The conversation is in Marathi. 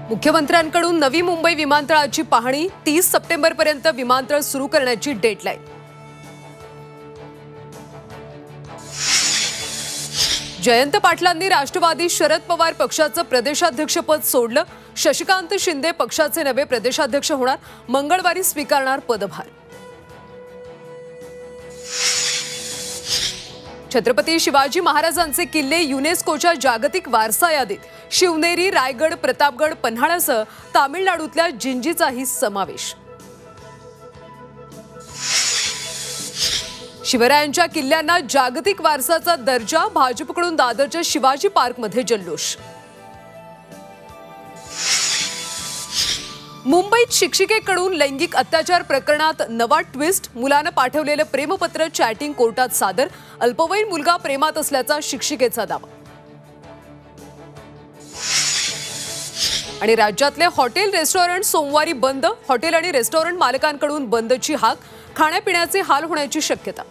मुख्यमंत्र्यांकडून नवी मुंबई विमानतळाची पाहणी 30 सप्टेंबरपर्यंत विमानतळ सुरू करण्याची डेडलाईन। जयंत पाटलांनी राष्ट्रवादी शरद पवार पक्षाचं प्रदेशाध्यक्षपद सोडलं। शशिकांत शिंदे पक्षाचे नवे प्रदेशाध्यक्ष होणार। मंगळवारी स्वीकारणार पदभार। छत्रपती शिवाजी महाराजांचे किल्ले युनेस्कोच्या जागतिक वारसा यादीत। शिवनेरी, रायगड, प्रतापगड, पन्हाळासह तामिळनाडूतल्या जिंजीचाही समावेश। शिवरायांच्या किल्ल्यांना जागतिक वारसाचा दर्जा। भाजपकडून दादरच्या शिवाजी पार्कमध्ये जल्लोष। मुंबईत शिक्षिकेकडून लैंगिक अत्याचार प्रकरणात नवा ट्विस्ट। मुलानं पाठवलेलं प्रेमपत्र चॅटिंग कोर्टात सादर। अल्पवयीन मुलगा प्रेमात असल्याचा शिक्षिकेचा दावा। आणि राज्यातले हॉटेल रेस्टॉरंट सोमवारी बंद। हॉटेल आणि रेस्टॉरंट मालकांकडून बंदची हाक। खाण्यापिण्याचे हाल होण्याची शक्यता।